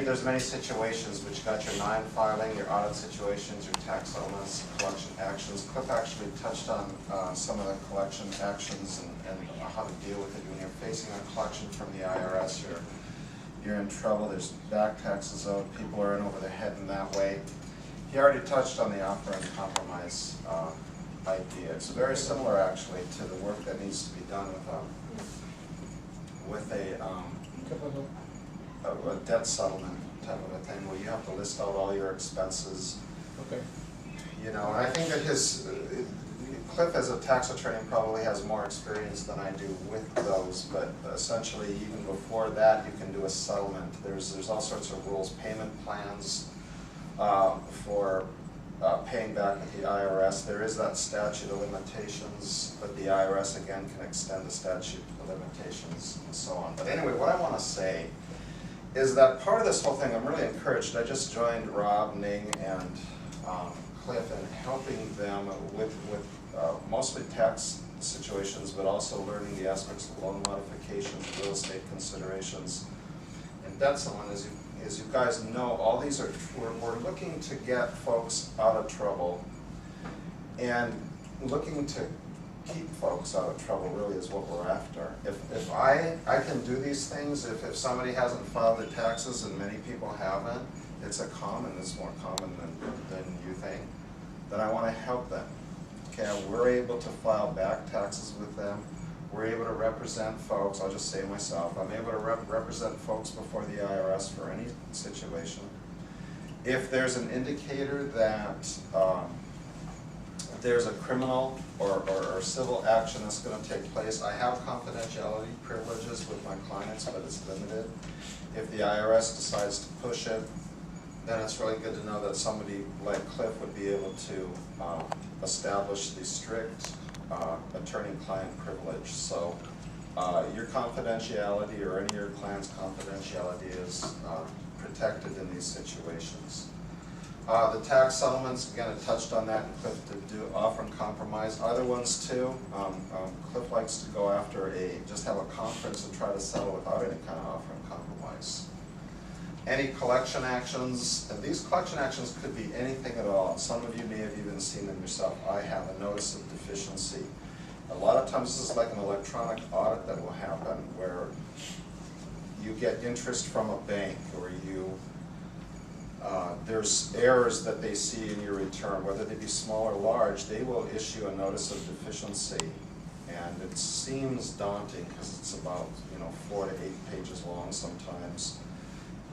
there's many situations which got your non-filing, your audit situations, your tax settlements, collection actions. Cliff actually touched on some of the collection actions and how to deal with it when you're facing a collection from the IRS. You're in trouble. There's back taxes owed. People are in over their head in that way. He already touched on the offer and compromise idea. It's very similar actually to the work that needs to be done with a debt settlement type of a thing where you have to list out all your expenses. Okay. You know, and I think that Cliff as a tax attorney probably has more experience than I do with those, but essentially even before that you can do a settlement. There's all sorts of rules, payment plans for paying back with the IRS. There is that statute of limitations, but the IRS again can extend the statute of limitations and so on. But anyway, what I want to say is that part of this whole thing, I'm really encouraged. I just joined Rob, Ning, and Cliff in helping them with mostly tax situations, but also learning the aspects of loan modifications, real estate considerations, and debt settlement. As you guys know, all these are, we're looking to get folks out of trouble, and looking to keep folks out of trouble really is what we're after. If I can do these things, if somebody hasn't filed their taxes, and many people haven't, it's more common than you think, then I want to help them. Okay, we're able to file back taxes with them. We're able to represent folks, I'll just say myself, I'm able to represent folks before the IRS for any situation. If there's an indicator that there's a criminal or civil action that's going to take place, I have confidentiality privileges with my clients, but it's limited. If the IRS decides to push it, then it's really good to know that somebody like Cliff would be able to establish the strict attorney-client privilege. So your confidentiality or any of your client's confidentiality is protected in these situations. The tax settlements, again, I touched on that, and Cliff did do offer and compromise. Other ones too, Cliff likes to go after just have a conference and try to settle without any kind of offer and compromise. Any collection actions, and these collection actions could be anything at all. Some of you may have even seen them yourself. I have a notice of deficiency. A lot of times this is like an electronic audit that will happen where you get interest from a bank, or there's errors that they see in your return, whether they be small or large. They will issue a notice of deficiency, and it seems daunting because it's about 4 to 8 pages long sometimes.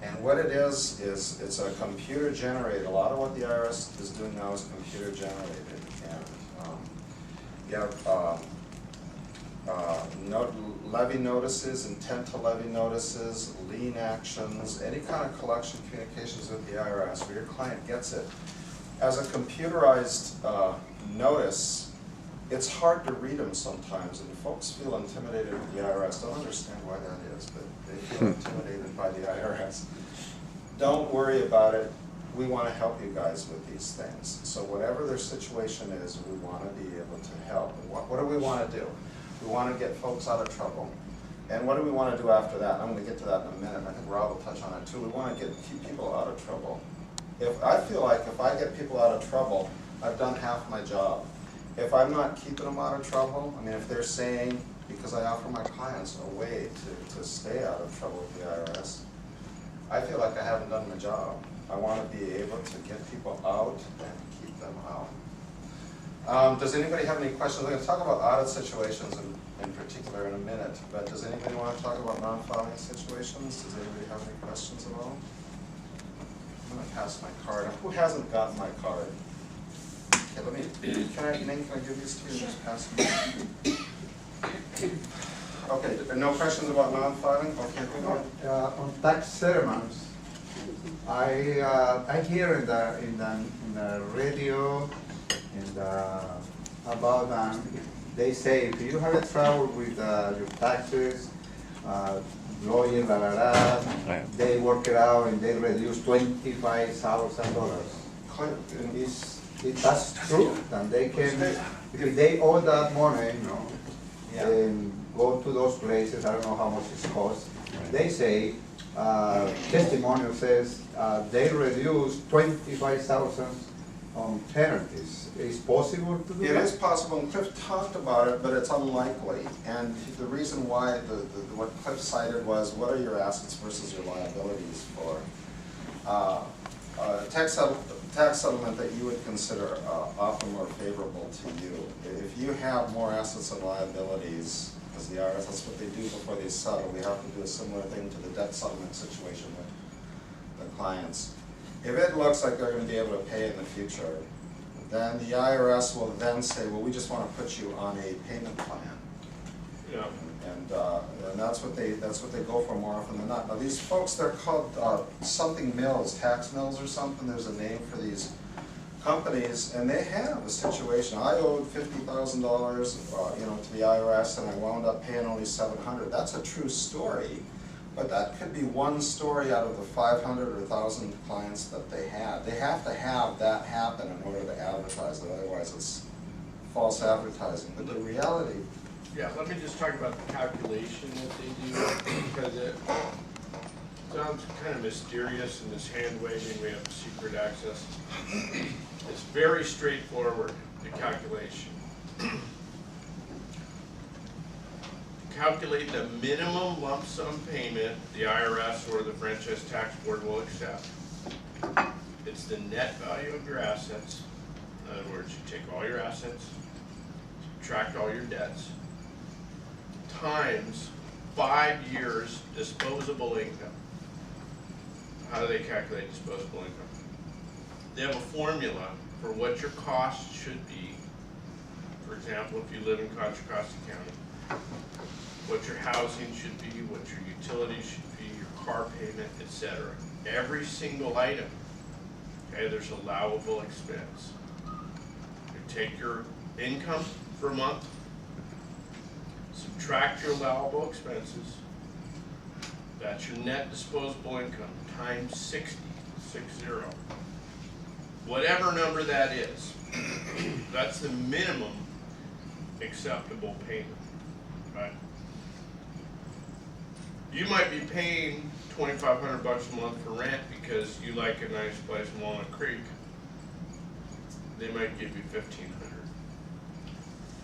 And what it is it's a computer generated. A lot of what the IRS is doing now is computer generated, and levy notices, intent to levy notices, lien actions, any kind of collection communications with the IRS where your client gets it. As a computerized notice, it's hard to read them sometimes, and folks feel intimidated with the IRS. Don't understand why that is, but they feel intimidated by the IRS. Don't worry about it. We want to help you guys with these things. So whatever their situation is, we want to be able to help. And what do we want to do? We want to get folks out of trouble. And what do we want to do after that? I'm going to get to that in a minute. I think Rob will touch on it too. We want to keep people out of trouble. I feel like if I get people out of trouble, I've done half my job. If I'm not keeping them out of trouble, I mean, if they're saying, because I offer my clients a way to stay out of trouble with the IRS, I feel like I haven't done my job. I want to be able to get people out and keep them out. Does anybody have any questions? I'm going to talk about audit situations in particular in a minute, but does anybody want to talk about non-filing situations? Does anybody have any questions at all? I'm going to pass my card. Who hasn't gotten my card? Okay, can I give these to you and just pass them? Okay, no questions about non-filing? Okay, go ahead. On tax settlements, I hear in the radio about they say if you have a trouble with your taxes, lawyer, they work it out and they reduce $25,000. That's true, and they can, if they owe that money, and go to those places, I don't know how much it costs, they say, testimonial says they reduced 25,000 on penalties. Is possible to do It that? is possible, and Cliff talked about it, but it's unlikely. And the reason why, what Cliff cited was, what are your assets versus your liabilities for tax settlement that you would consider often more favorable to you. If you have more assets and liabilities, because the IRS, that's what they do before they settle, we have to do a similar thing to the debt settlement situation with the clients. If it looks like they're going to be able to pay in the future, then the IRS will then say, well, we just want to put you on a payment plan. Yeah. And that's what they go for more often than not. Now these folks, they're called something mills, tax mills or something. There's a name for these companies, and they have a situation. I owed $50,000, to the IRS, and I wound up paying only $700. That's a true story, but that could be one story out of the 500 or 1,000 clients that they had. They have to have that happen in order to advertise it. Otherwise, it's false advertising. But the reality. Yeah, let me just talk about the calculation that they do, because it sounds kind of mysterious in this hand waving, we have secret access. It's very straightforward, the calculation. Calculate the minimum lump sum payment the IRS or the Franchise Tax Board will accept. It's the net value of your assets. In other words, you take all your assets, subtract all your debts, times 5 years disposable income. How do they calculate disposable income? They have a formula for what your costs should be. For example, if you live in Contra Costa County, what your housing should be, what your utilities should be, your car payment, etc. Every single item, okay, there's allowable expense. You take your income for a month, subtract your allowable expenses, that's your net disposable income, times 60, 60. Whatever number that is, that's the minimum acceptable payment, right? You might be paying $2,500 a month for rent because you like a nice place in Walnut Creek. They might give you $1,500.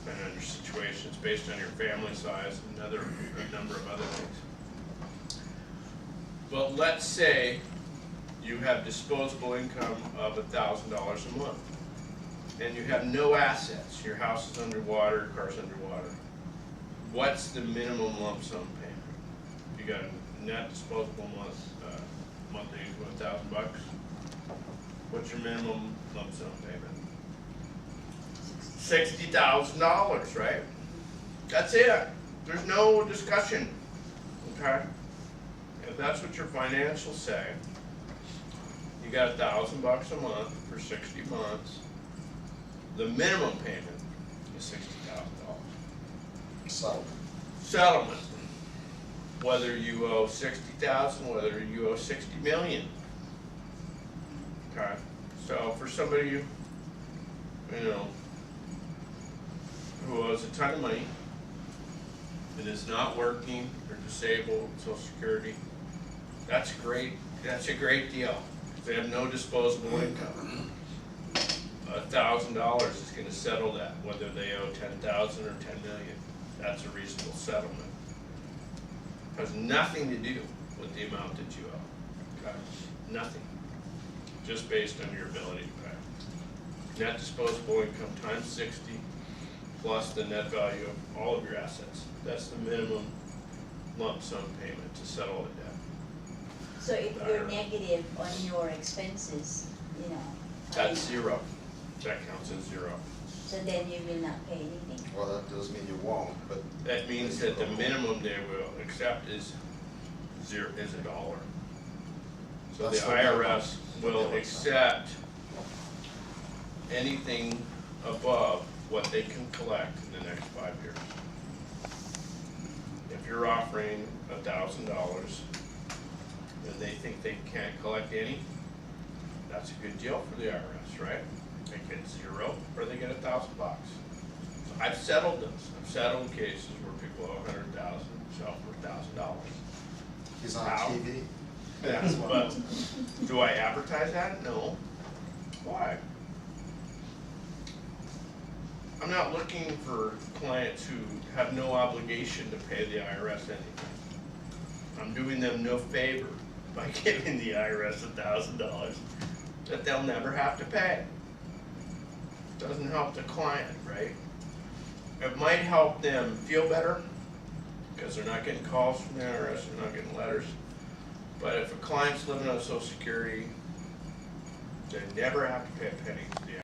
Depending on your situation, it's based on your family size and a number of other things. But let's say you have disposable income of $1,000 a month, and you have no assets. Your house is underwater, car's underwater. What's the minimum lump sum payment? You got a net disposable monthly income of $1,000. What's your minimum lump sum payment? $60,000, right? That's it. There's no discussion. Okay? If that's what your financials say, you got $1,000 a month for 60 months. The minimum payment is $60,000. Settlement. Whether you owe $60,000, whether you owe $60 million. Okay? So for somebody, who owes a ton of money and is not working or disabled, Social Security, that's great. That's a great deal. They have no disposable income. $1,000 is going to settle that, whether they owe $10,000 or $10 million. That's a reasonable settlement. Has nothing to do with the amount that you owe. Okay? Nothing. Just based on your ability to pay. Net disposable income times 60 plus the net value of all of your assets. That's the minimum lump sum payment to settle a debt. So if you're negative on your expenses, That's zero. That counts as zero. so then you will not pay anything. Well, that does mean you won't, but. That means that the minimum they will accept is $1. So the That's the IRS minimum. will accept anything above what they can collect in the next 5 years. If you're offering $1,000 and they think they can't collect any, that's a good deal for the IRS, right? They get zero or they get $1,000. So I've settled this. I've settled cases where people owe $100,000, sell for $1,000. He's on How? TV. Yeah, as well. but do I advertise that? No. Why? I'm not looking for clients who have no obligation to pay the IRS anything. I'm doing them no favor by giving the IRS $1,000 that they'll never have to pay. Doesn't help the client, right? It might help them feel better because they're not getting calls from the IRS, they're not getting letters. But if a client's living on Social Security, they never have to pay a penny to the